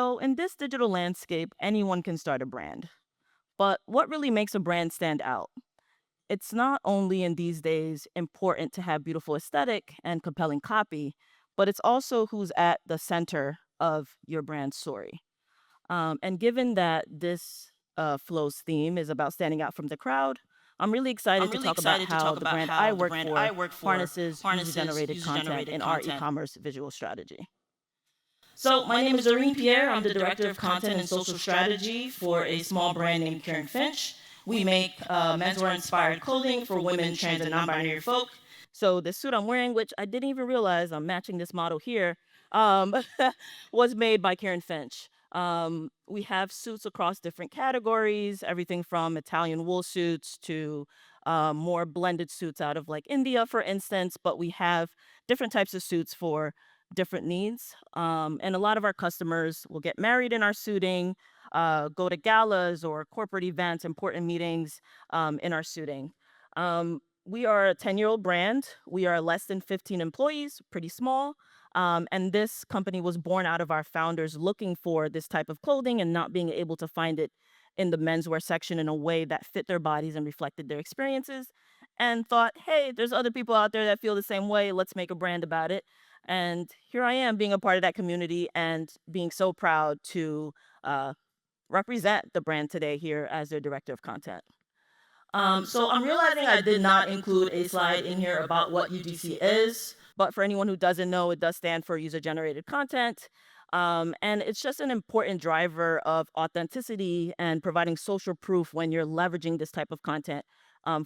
So, in this digital landscape, anyone can start a brand. But what really makes a brand stand out? It's not only in these days important to have beautiful aesthetic and compelling copy, but it's also who's at the center of your brand story. And given that this flow's theme is about standing out from the crowd, I'm really excited I'm to really talk about excited to how talk the about brand I how the work brand for I work for harnesses user harnesses generated user content generated in our e content. commerce visual strategy. So, my name is Doreen Pierre. I'm the Director of Content and Social Strategy for a small brand named Kirrin Finch. We make menswear inspired clothing for women, trans, and non binary folk. So the suit I'm wearing, which I didn't even realize I'm matching this model here, um, was made by Karen Finch. We have suits across different categories, everything from Italian wool suits to more blended suits out of like India, for instance. But we have different types of suits for different needs. And a lot of our customers will get married in our suiting, go to galas or corporate events, important meetings in our suiting. We are a 10-year-old brand. We are less than 15 employees, pretty small. And this company was born out of our founders looking for this type of clothing and not being able to find it in the menswear section in a way that fit their bodies and reflected their experiences. And thought, hey, there's other people out there that feel the same way. Let's make a brand about it. And here I am being a part of that community and being so proud to uh, represent the brand today here as their director of content. So, I'm realizing I did not include a slide in here about what UGC is. But for anyone who doesn't know, it does stand for user generated content. And it's just an important driver of authenticity and providing social proof when you're leveraging this type of content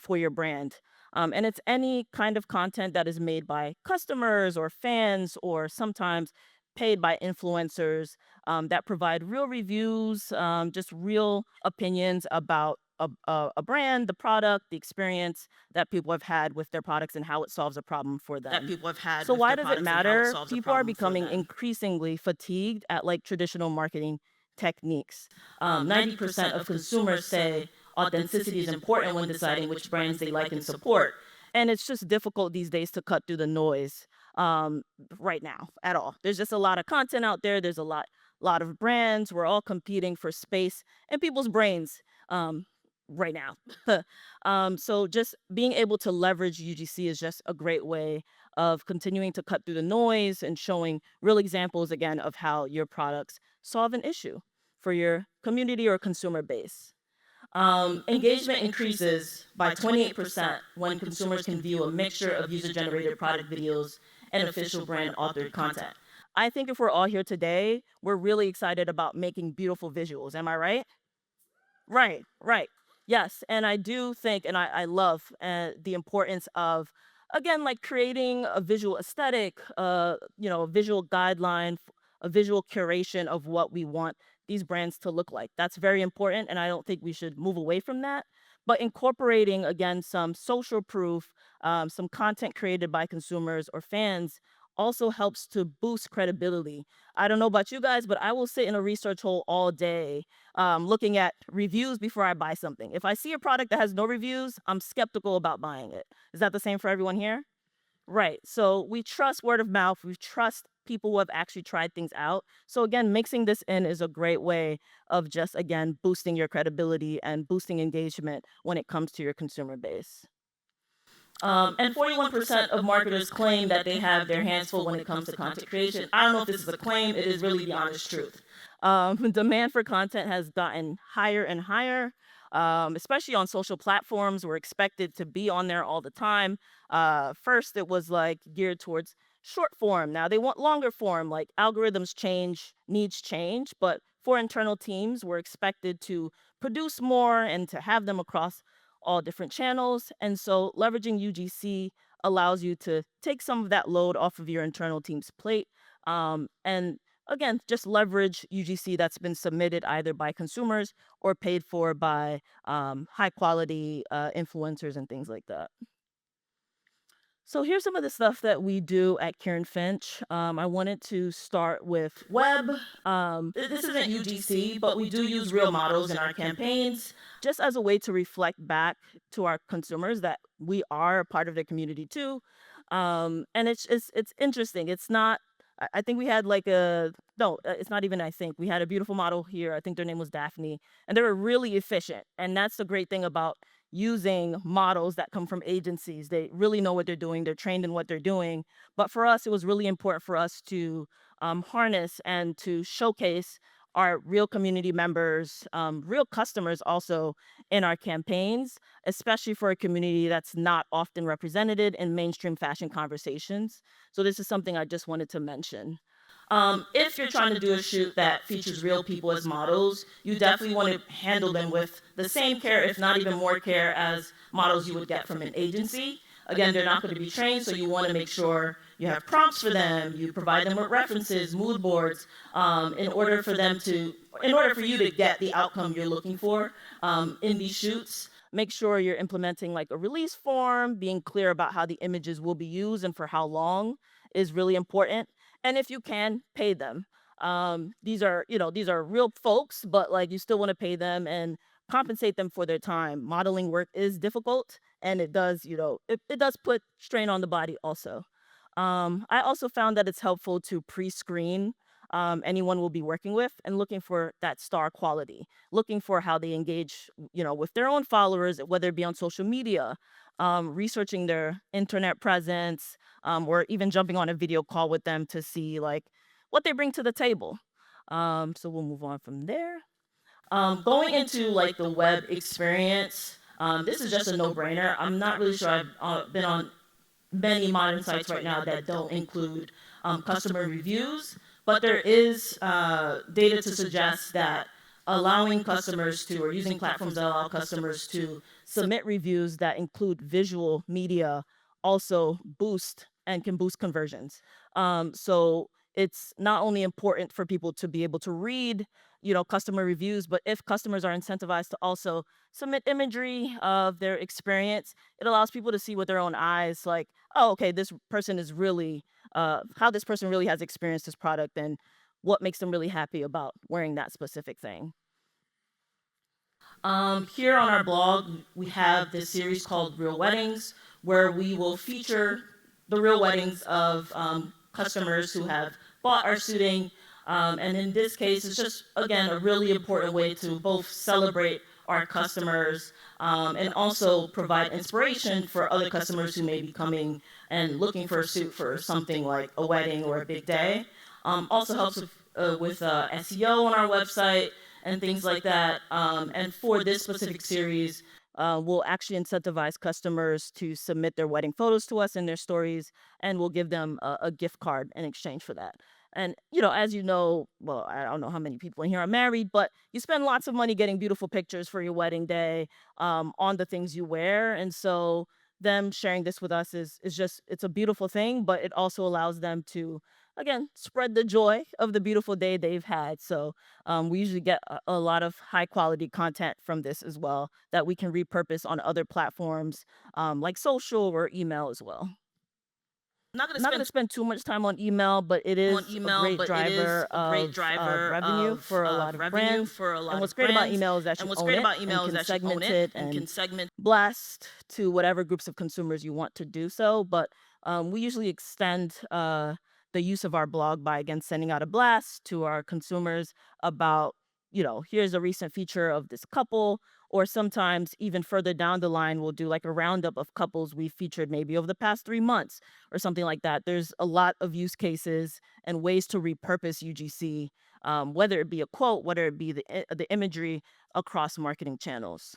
for your brand. And it's any kind of content that is made by customers or fans or sometimes paid by influencers that provide real reviews, just real opinions about a brand, the product, the experience that people have had with their products and how it solves a problem for That them. people have had So with why their does it products and how it matter? solves a People are problem for becoming them. increasingly fatigued at like traditional marketing techniques. 90% 90% of of consumers consumers say say authenticity is important when deciding which brands they like and support. and it's just difficult these days to cut through the noise um, right now at all. There's just a lot of content out there. There's a lot of brands. We're all competing for space in people's brains um, right now. So just being able to leverage UGC is just a great way of continuing to cut through the noise and showing real examples again of how your products solve an issue for your community or consumer base. Engagement increases by 28% when consumers can view a mixture of user generated product videos and official brand authored content. I think if we're all here today, we're really excited about making beautiful visuals. Am I right? Right, right. Yes, and I do think, and I love the importance of, again, like creating a visual aesthetic, a visual guideline, a visual curation of what we want these brands to look like. That's very important, and I don't think we should move away from that. But incorporating, again, some social proof, some content created by consumers or fans also helps to boost credibility. I don't know about you guys, but I will sit in a research hole all day looking at reviews before I buy something. If I see a product that has no reviews, I'm skeptical about buying it. Is that the same for everyone here? Right. So we trust word of mouth. We trust people who have actually tried things out. So again, mixing this in is a great way of just again boosting your credibility and boosting engagement when it comes to your consumer base. And 41% of marketers claim that they have their hands full when it comes to content creation. I don't know if this is a claim, it is really the honest truth. Demand for content has gotten higher and higher, especially on social platforms. We're expected to be on there all the time. First, it was like geared towards short form. Now they want longer form, like algorithms change, needs change. But for internal teams, we're expected to produce more and to have them across all different channels. And so leveraging UGC allows you to take some of that load off of your internal team's plate. And again, just leverage UGC that's been submitted either by consumers or paid for by high quality influencers and things like that. So here's some of the stuff that we do at Kieran Finch. I wanted to start with web. This isn't UGC, but we do use real models in our campaigns. Just as a way to reflect back to our consumers that we are a part of the community too. And it's interesting. It's not I think we had like a no, it's not even I think. We had a beautiful model here. I think their name was Daphne, and they were really efficient. And that's the great thing about using models that come from agencies. They really know what they're doing. They're trained in what they're doing. But for us, it was really important for us to harness and to showcase our real community members, real customers also in our campaigns, especially for a community that's not often represented in mainstream fashion conversations. So this is something I just wanted to mention. If you're trying to do a shoot that features real people as models, you definitely want to handle them with the same care, if not even more care, as models you would get from an agency. Again, they're not going to be trained, so you want to make sure you have prompts for them, you provide them with references, mood boards, in order for them to, in order for you to get the outcome you're looking for in these shoots. Make sure you're implementing like a release form, being clear about how the images will be used and for how long is really important. And if you can, pay them. These are, these are real folks, but like you still want to pay them and compensate them for their time. Modeling work is difficult and it does, it does put strain on the body also. I also found that it's helpful to pre-screen anyone we'll be working with and looking for that star quality, looking for how they engage, with their own followers, whether it be on social media, researching their internet presence, or even jumping on a video call with them to see like what they bring to the table. So we'll move on from there. Going into like the web experience, this is just a no-brainer. I'm not really sure I've been on many modern sites right now that don't include customer reviews, but there is data to suggest that allowing customers to, or using platforms that allow customers to Submit reviews that include visual media also boost and can boost conversions. So it's not only important for people to be able to read, customer reviews, but if customers are incentivized to also submit imagery of their experience, it allows people to see with their own eyes, like, oh, okay, this person is really, how this person really has experienced this product and what makes them really happy about wearing that specific thing. Here on our blog, we have this series called Real Weddings, where we will feature the real weddings of customers who have bought our suiting. And in this case, it's just, again, a really important way to both celebrate our customers and also provide inspiration for other customers who may be coming and looking for a suit for something like a wedding or a big day. Also helps with SEO on our website and things like that. And for this specific series, We'll actually incentivize customers to submit their wedding photos to us in their stories, and we'll give them a gift card in exchange for that. And, as you know, well, I don't know how many people in here are married, but you spend lots of money getting beautiful pictures for your wedding day on the things you wear. And so them sharing this with us is just it's a beautiful thing, but it also allows them to again spread the joy of the beautiful day they've had. So we usually get a lot of high quality content from this as well that we can repurpose on other platforms like social or email as well. I'm not going I'm to not going to spend spend too much time on email, but it on is a email, great but it is driver a great of driver revenue for a lot of revenue brands. for a And lot what's of great about brands. email is that And you what's own great it about and email is can that you own segment it it and and can segment. blast to whatever groups of consumers you want to do so. But we usually extend the use of our blog by again sending out a blast to our consumers about, here's a recent feature of this couple. Or sometimes even further down the line, we'll do like a roundup of couples we featured maybe over the past 3 months or something like that. There's a lot of use cases and ways to repurpose UGC, whether it be a quote, whether it be the imagery across marketing channels.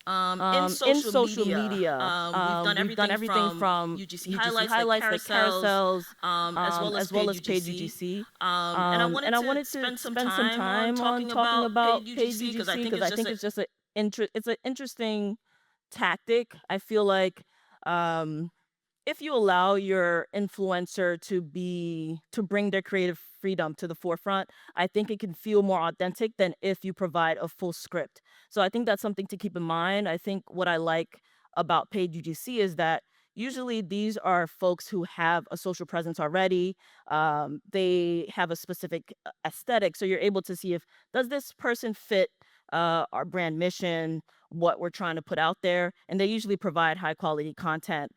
In In social social media, media, we've we've done done everything everything from from UGC UGC highlights like highlights like carousels, carousels, as as well well as as paid paid UGC. UGC. And I And wanted I to wanted to spend some spend some time on time on talking talking about about paid paid UGC because I UGC think because it's I just think a it's just it's an interesting tactic. I feel like um, if you allow your influencer to bring their creative freedom to the forefront, I think it can feel more authentic than if you provide a full script. So I think that's something to keep in mind. I think what I like about paid UGC is that usually these are folks who have a social presence already. They have a specific aesthetic, so you're able to see if does this person fit our brand mission, what we're trying to put out there, and they usually provide high quality content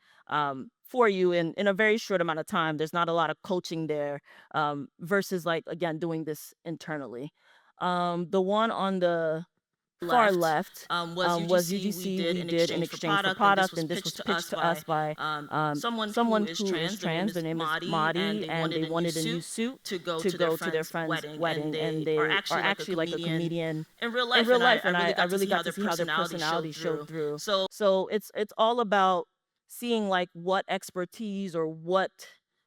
for you in a very short amount of time. There's not a lot of coaching there, versus like again doing this internally. The one on the far left left was was UGC. We UGC. did We in did in exchange for exchange for product, and this product, was and this pitched was to us pitched to us by by someone who someone is who is trans. Their name trans. Their is name is Madi, and Madi, they and wanted they a new wanted a new suit suit to go to to their go to their friend's friend's wedding, and wedding, and they are they are actually like a actually like a comedian comedian in real in life, real and life, I and really I got to really see how got to their see how their personality showed personality showed through. through. So So it's all about seeing like what expertise or what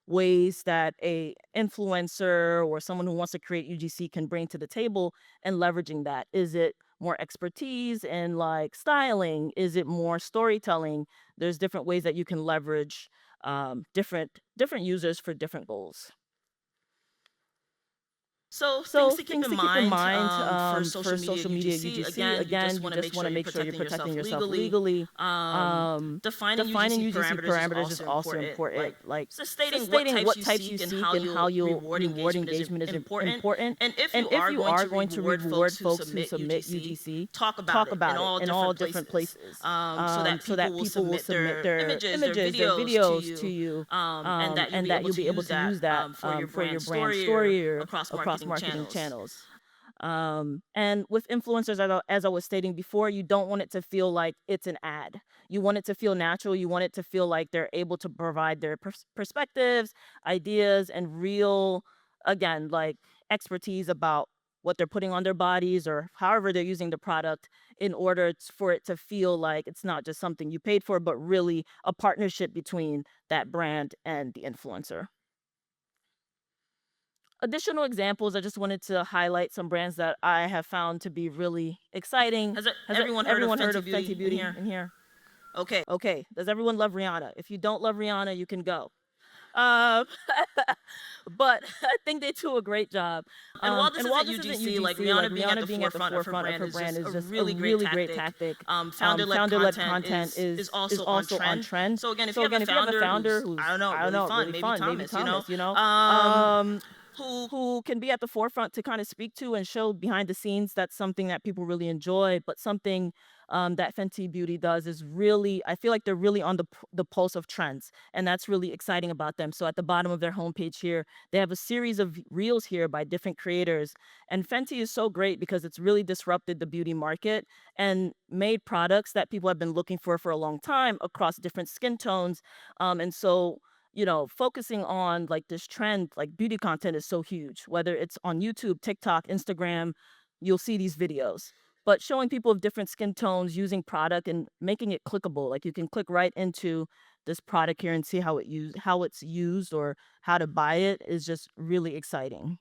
ways that a influencer or someone who wants to create UGC can bring to the table and leveraging that. Is it more expertise in like styling? Is it more storytelling? There's different ways that you can leverage different users for different goals. So things So to keep things in to keep in mind mind for for social social media media UGC. UGC. Again, you just Again, you want to just make want sure to you're make sure you're protecting protecting yourself yourself legally. legally. Defining Defining UGC UGC parameters is parameters is also also important. important. Like Like so stating what stating types what you types seek you and seek how and how you'll you'll reward reward engagement is engagement is important. important. And if And you if are you going are to going to reward folks reward who folks who submit submit UGC, UGC, talk about talk it about it in all different different places, places, so that so people that will people will submit submit their their images, their images, their videos to videos to you, you, and that you'll and be that able you'll to be able use to that use that for your for brand your brand story or story or across across marketing marketing channels. channels. And with influencers, as I was stating before, you don't want it to feel like it's an ad. You want it to feel natural. You want it to feel like they're able to provide their perspectives, ideas, and real, again, like expertise about what they're putting on their bodies or however they're using the product in order for it to feel like it's not just something you paid for, but really a partnership between that brand and the influencer. Additional examples, I just wanted to highlight some brands that I have found to be really exciting. Has Everyone heard of everyone heard Fenty of Fenty Beauty in Beauty here? in here? Okay. Okay. Does everyone love Rihanna? If you don't love Rihanna, you can go. Um, but I think they do a great job. And while this And while isn't this isn't UGC, like UGC, like Rihanna being at Rihanna the being at the forefront of her forefront of brand her is brand just is a just a really great really great tactic. tactic. Founder-led Founder-led content content is is also on also on trend. trend. So again, if So you have again, a if you have a founder founder who's, who's I don't know, I don't really know, fun, really maybe fun, maybe Thomas, Thomas, um, who who can be at the forefront to kind of speak to and show behind the scenes, that's something that people really enjoy. But something that Fenty Beauty does is really, I feel like they're really on the pulse of trends, and that's really exciting about them. So at the bottom of their homepage here, they have a series of reels here by different creators, and Fenty is so great because it's really disrupted the beauty market and made products that people have been looking for a long time across different skin tones. And so focusing on like this trend, like beauty content is so huge, whether it's on YouTube, TikTok, Instagram, you'll see these videos. But showing people of different skin tones using product and making it clickable, like you can click right into this product here and see how it's used or how to buy it is just really exciting.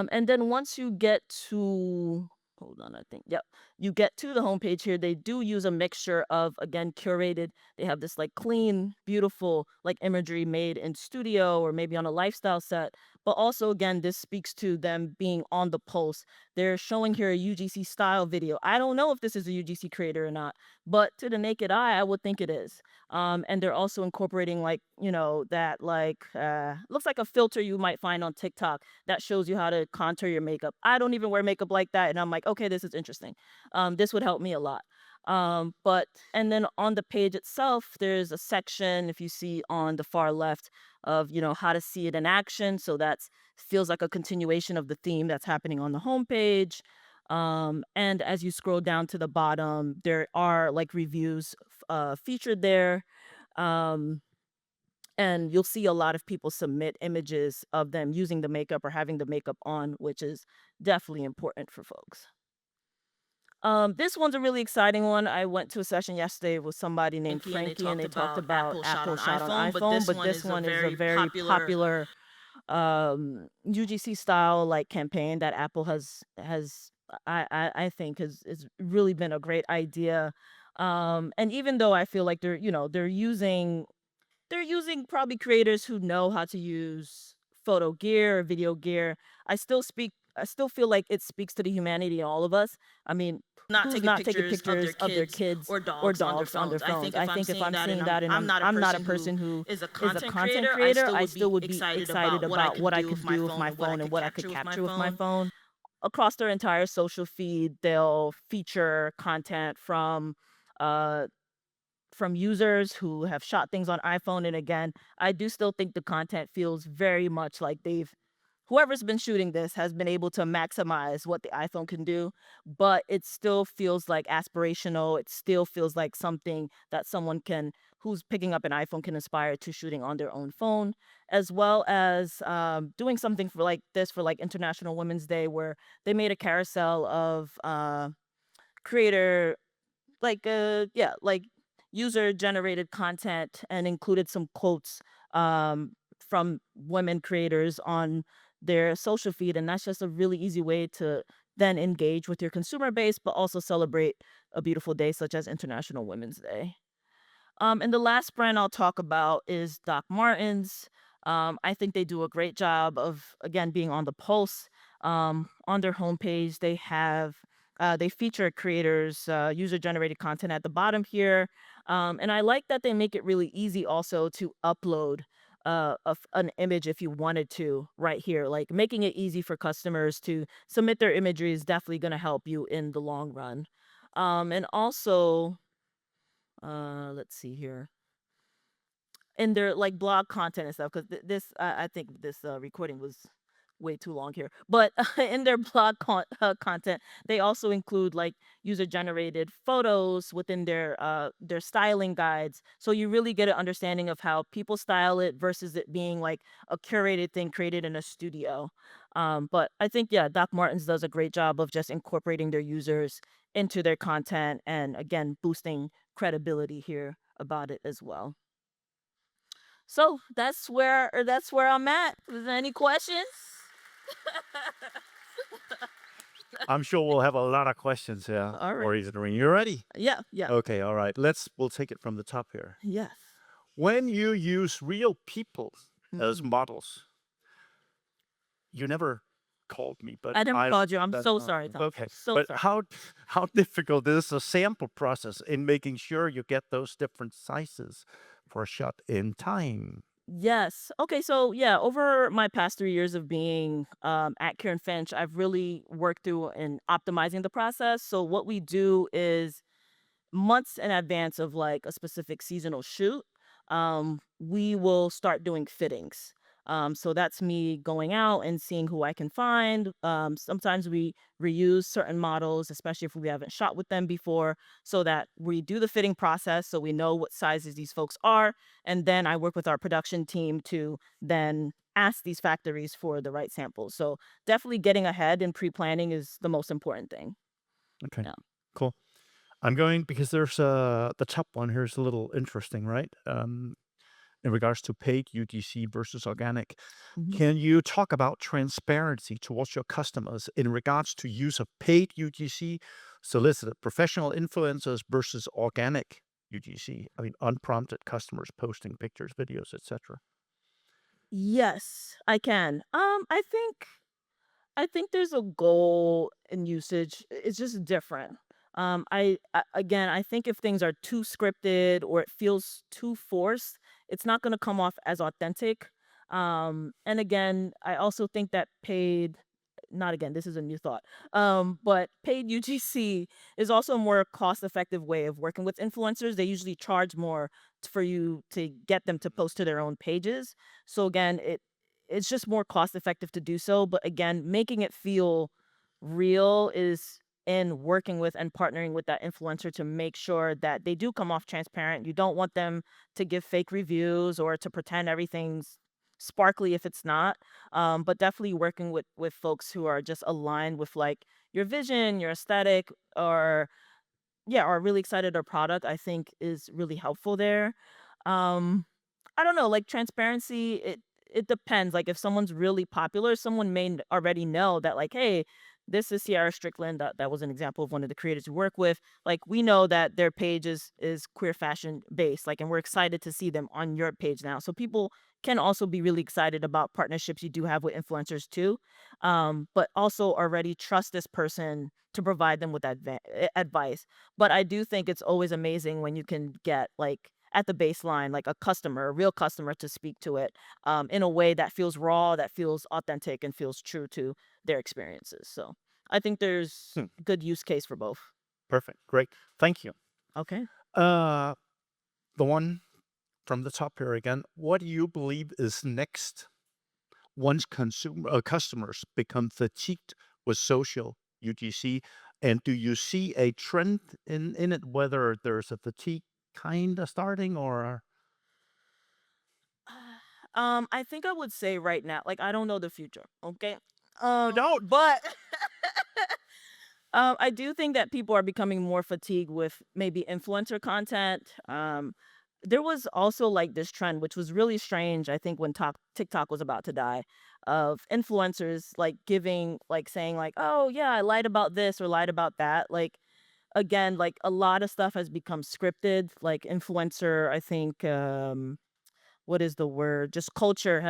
And then once you get to hold on, I think, yep, you get to the homepage here, they do use a mixture of, again, curated. They have this like clean, beautiful, like imagery made in studio or maybe on a lifestyle set. But also, again, this speaks to them being on the pulse. They're showing here a UGC style video. I don't know if this is a UGC creator or not, but to the naked eye, I would think it is. And they're also incorporating like, that like looks like a filter you might find on TikTok that shows you how to contour your makeup. I don't even wear makeup like that, and I'm like, okay, this is interesting. This would help me a lot. But and then on the page itself, there's a section, if you see on the far left, of how to see it in action. So that's feels like a continuation of the theme that's happening on the homepage. And as you scroll down to the bottom, there are like reviews featured there. Um, and you'll see a lot of people submit images of them using the makeup or having the makeup on, which is definitely important for folks. This one's a really exciting one. I went to a session yesterday with somebody named and they Frankie, and talked they talked about about Apple shot Apple on shot on iPhone, but iPhone, this but one this is a one is a very very popular. popular UGC style like campaign that Apple has I think has really been a great idea. And even though I feel like they're using probably creators who know how to use photo gear or video gear. I still feel like it speaks to the humanity in all of us. I mean, Not who's taking not taking pictures of their pictures of their kids kids or or dogs on their dogs on their phones. I phones? think I if I'm think if seeing I'm that and seeing I'm that and I'm not a I'm not a person person who who is a is a content content creator, I creator, still I would still be would be excited excited about what I about could what I do with could my do with phone my and what I phone and could what I could capture with my capture with my phone. phone. Across their entire social feed, they'll feature content from uh from users who have shot things on iPhone. And again, I do still think the content feels very much like whoever's been shooting this has been able to maximize what the iPhone can do, but it still feels like aspirational. It still feels like something that someone who's picking up an iPhone can aspire to shooting on their own phone, as well as doing something for like this for like International Women's Day, where they made a carousel of creator like user generated content and included some quotes um from women creators on their social feed, and that's just a really easy way to then engage with your consumer base but also celebrate a beautiful day such as International Women's Day. And the last brand I'll talk about is Doc Martens. I think they do a great job of, again, being on the pulse. On their homepage, they feature creators, user generated content at the bottom here. And I like that they make it really easy also to upload an image if you wanted to right here. Like making it easy for customers to submit their imagery is definitely going to help you in the long run. And also, let's see here, in their like blog content and stuff, because I think this recording was way too long here, but in their content they also include like user generated photos within their styling guides, so you really get an understanding of how people style it versus it being like a curated thing created in a studio. But I think, yeah, Doc Martens does a great job of just incorporating their users into their content and again boosting credibility here about it as well. So that's where I'm at. Is there any questions? I'm sure we'll have a lot of questions here. All right. Or is it Doreen? You ready? Yeah, yeah. Okay, all right. We'll take it from the top here. Yes. When you use real people as Mhm. models, you never called me, but I never called you. I'm that's so not sorry, Tom. okay. So But sorry. how difficult is the sample process in making sure you get those different sizes for a shot in time? Yes. Okay, so yeah, over my past 3 years of being at Kirrin Finch, I've really worked through and optimizing the process. So what we do is months in advance of like a specific seasonal shoot, we will start doing fittings. So that's me going out and seeing who I can find. Sometimes we reuse certain models, especially if we haven't shot with them before, so that we do the fitting process so we know what sizes these folks are. And then I work with our production team to then ask these factories for the right samples. So definitely getting ahead and pre planning is the most important thing. Okay, Yeah. cool. I'm going because there's the top one here is a little interesting, right? In regards to paid UGC versus organic. Mhm. Can you talk about transparency towards your customers in regards to use of paid UGC, solicited professional influencers versus organic UGC? I mean, unprompted customers posting pictures, videos, etc. Yes, I can. I think there's a goal in usage. It's just different. Again, I think if things are too scripted or it feels too forced, it's not going to come off as authentic. And again, I also think that not again, this is a new thought. But paid UGC is also a more cost-effective way of working with influencers. They usually charge more for you to get them to post to their own pages. So again, it's just more cost effective to do so, but again, making it feel real is in working with and partnering with that influencer to make sure that they do come off transparent. You don't want them to give fake reviews or to pretend everything's sparkly if it's not. But definitely working with folks who are just aligned with like your vision, your aesthetic, or yeah, are really excited our product, I think is really helpful there. Um, I don't know, like transparency, it depends. Like if someone's really popular, someone may already know that like, hey, this is Sierra Strickland. That was an example of one of the creators we work with. Like we know that their page is queer fashion based. Like, and we're excited to see them on your page now. So people can also be really excited about partnerships you do have with influencers too. But also already trust this person to provide them with advice. But I do think it's always amazing when you can get like at the baseline, like a real customer to speak to it in a way that feels raw, that feels authentic, and feels true to their experiences. So I think there's Hmm, good use case for both. perfect. Great. Thank you. Okay. Uh, the one from the top here again. What do you believe is next once customers become fatigued with social UGC? And do you see a trend in it, whether there's a fatigue kind of starting or? I think I would say right now, like I don't know the future, okay? Don't. But I do think that people are becoming more fatigued with maybe influencer content. There was also like this trend, which was really strange, I think, when TikTok was about to die, of influencers like giving, like saying, like, oh, yeah, I lied about this or lied about that. Like, again, like a lot of stuff has become scripted, like influencer, I think, what is the word? Just culture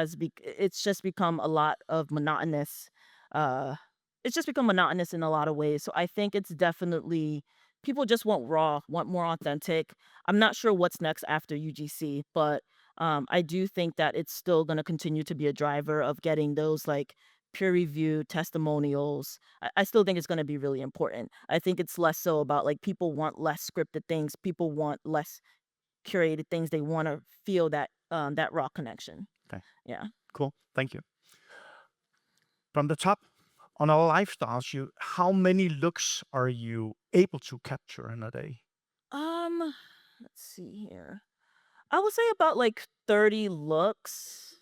it's just become a lot of monotonous. Uh it's just become monotonous in a lot of ways. So I think it's definitely people just want raw, want more authentic. I'm not sure what's next after UGC, but I do think that it's still going to continue to be a driver of getting those like peer review testimonials. I still think it's going to be really important. I think it's less so about like people want less scripted things. People want less curated things. They want to feel that raw connection. Okay, Yeah. cool. Thank you. From the top, on our lifestyles, how many looks are you able to capture in a day? Um, let's see here. I would say about like 30 looks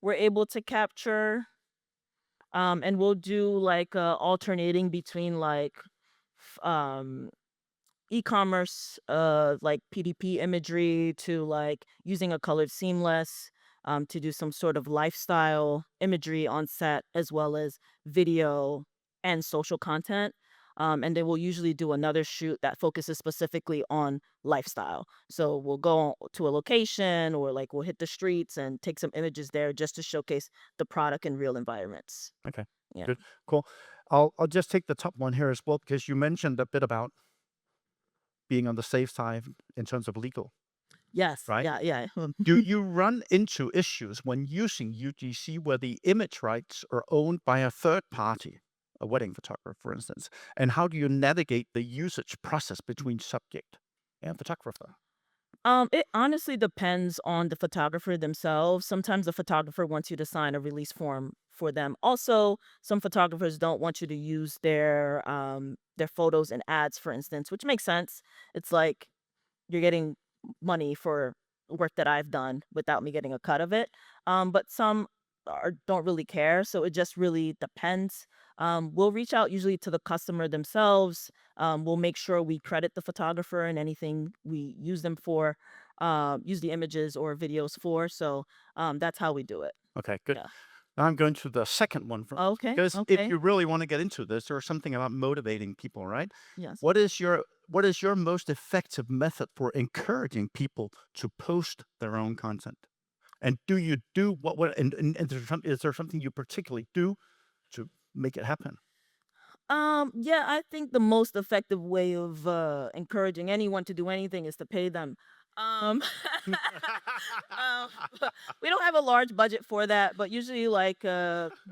we're able to capture. And we'll do like alternating between like um e-commerce like PDP imagery to like using a colored seamless to do some sort of lifestyle imagery on set as well as video and social content. And then we'll usually do another shoot that focuses specifically on lifestyle. So we'll go to a location or like we'll hit the streets and take some images there just to showcase the product in real environments. Okay, Yeah. good, cool. I'll just take the top one here as well because you mentioned a bit about being on the safe side in terms of legal, Yes. right? Yeah. Yeah. Do you run into issues when using UGC where the image rights are owned by a third party, a wedding photographer, for instance? And how do you navigate the usage process between subject and photographer? It honestly depends on the photographer themselves. Sometimes the photographer wants you to sign a release form for them. Also, some photographers don't want you to use their photos in ads, for instance, which makes sense. It's like you're getting money for work that I've done without me getting a cut of it. But some don't really care, so it just really depends. We'll reach out usually to the customer themselves. We'll make sure we credit the photographer and anything we use them for, use the images or videos for. So that's how we do it. Okay, good. Yeah. Now I'm going to the second one from Okay. because if Okay. you really want to get into this, there's something about motivating people, right? Yes. What is your most effective method for encouraging people to post their own content? And do you do and is there something you particularly do to make it happen? Yeah, I think the most effective way of encouraging anyone to do anything is to pay them. Um, um, we don't have a large budget for that, but usually like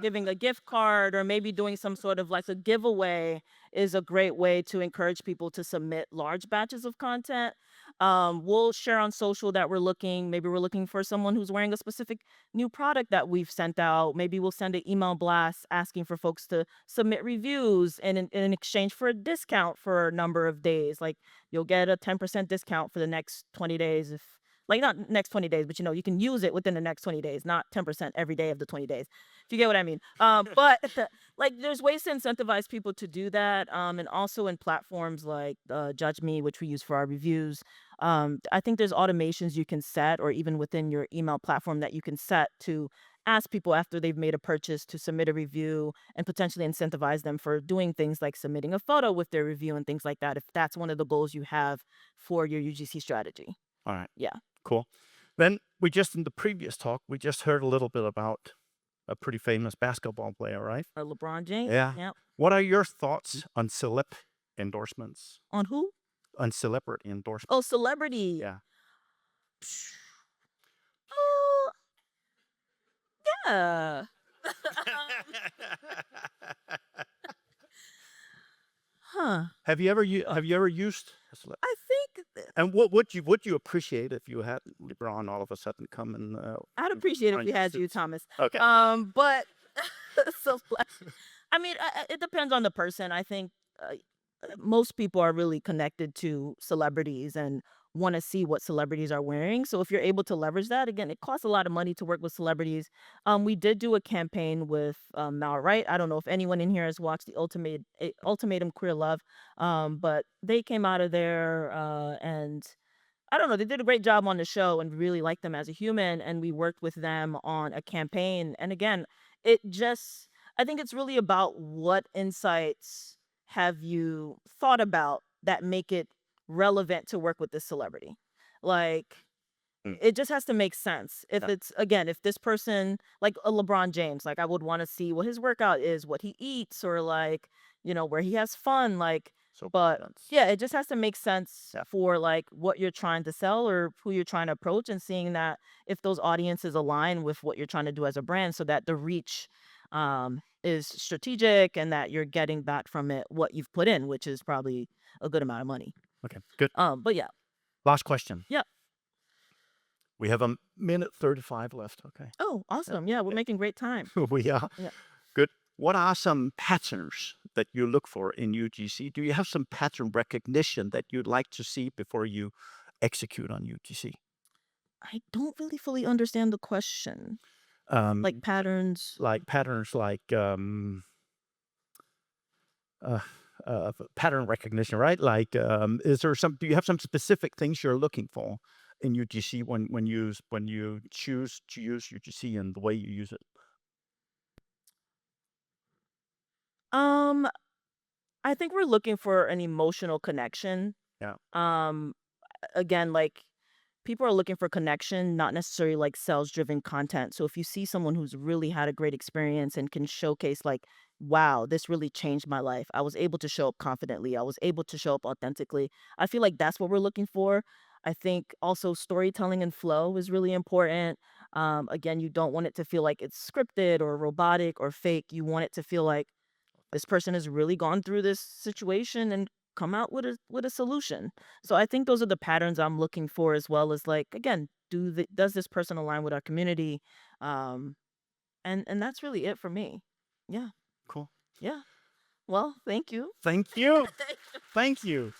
giving a gift card or maybe doing some sort of like a giveaway is a great way to encourage people to submit large batches of content. We'll share on social that maybe we're looking for someone who's wearing a specific new product that we've sent out. Maybe we'll send an email blast asking for folks to submit reviews and in exchange for a discount for a number of days. Like you'll get a 10% discount for the next 20 days if like not next 20 days, but you can use it within the next 20 days, not 10% every day of the 20 days. If you get what I mean. But like there's ways to incentivize people to do that. And also in platforms like Judge Me, which we use for our reviews. I think there's automations you can set or even within your email platform that you can set to ask people after they've made a purchase to submit a review and potentially incentivize them for doing things like submitting a photo with their review and things like that if that's one of the goals you have for your UGC strategy. All right, Yeah. cool. Then in the previous talk, we just heard a little bit about a pretty famous basketball player, right? LeBron James. Yeah. Yep. What are your thoughts on endorsements? On who? On celebrity endorsements? Oh, celebrity. Yeah. Oh, yeah. Huh. Have you ever used a I think And what would you appreciate if you had LeBron all of a sudden come and I'd appreciate if on we your had you, suits? Thomas. Okay. But so I mean, it depends on the person. I think most people are really connected to celebrities and want to see what celebrities are wearing. So if you're able to leverage that, again, it costs a lot of money to work with celebrities. We did do a campaign with Mal Wright. I don't know if anyone in here has watched the Ultimatum Queer Love, but they came out of there and I don't know, they did a great job on the show and really liked them as a human, and we worked with them on a campaign. And again, it just I think it's really about what insights have you thought about that make it relevant to work with this celebrity. Like Mm, it just has to make sense. If yeah. it's again, if this person like a LeBron James, like I would want to see what his workout is, what he eats, or like, where he has fun. Like, So but that's yeah, it just has to make sense yeah. for like what you're trying to sell or who you're trying to approach and seeing that if those audiences align with what you're trying to do as a brand so that the reach is strategic and that you're getting back from it what you've put in, which is probably a good amount of money. Okay. Good. But yeah. Last question. Yeah. We have a minute 35 left. Okay. Oh, awesome. Yeah, we're making great time. We are. Yeah. Good. What are some patterns that you look for in UGC? Do you have some pattern recognition that you'd like to see before you execute on UGC? I don't really fully understand the question. Like Um, patterns. like patterns like uh, pattern recognition, right? Like, is there do you have some specific things you're looking for in UGC when you choose to use UGC and the way you use it? Um, I think we're looking for an emotional connection. Yeah. Um, again, like people are looking for connection, not necessarily like sales driven content. So if you see someone who's really had a great experience and can showcase like, wow, this really changed my life. I was able to show up confidently. I was able to show up authentically. I feel like that's what we're looking for. I think also storytelling and flow is really important. Again, you don't want it to feel like it's scripted or robotic or fake. You want it to feel like this person has really gone through this situation and come out with a solution. So I think those are the patterns I'm looking for as well as like again, does this person align with our community? Um and that's really it for me. Yeah. Cool. Yeah. Well, thank you. Thank you. Thank you.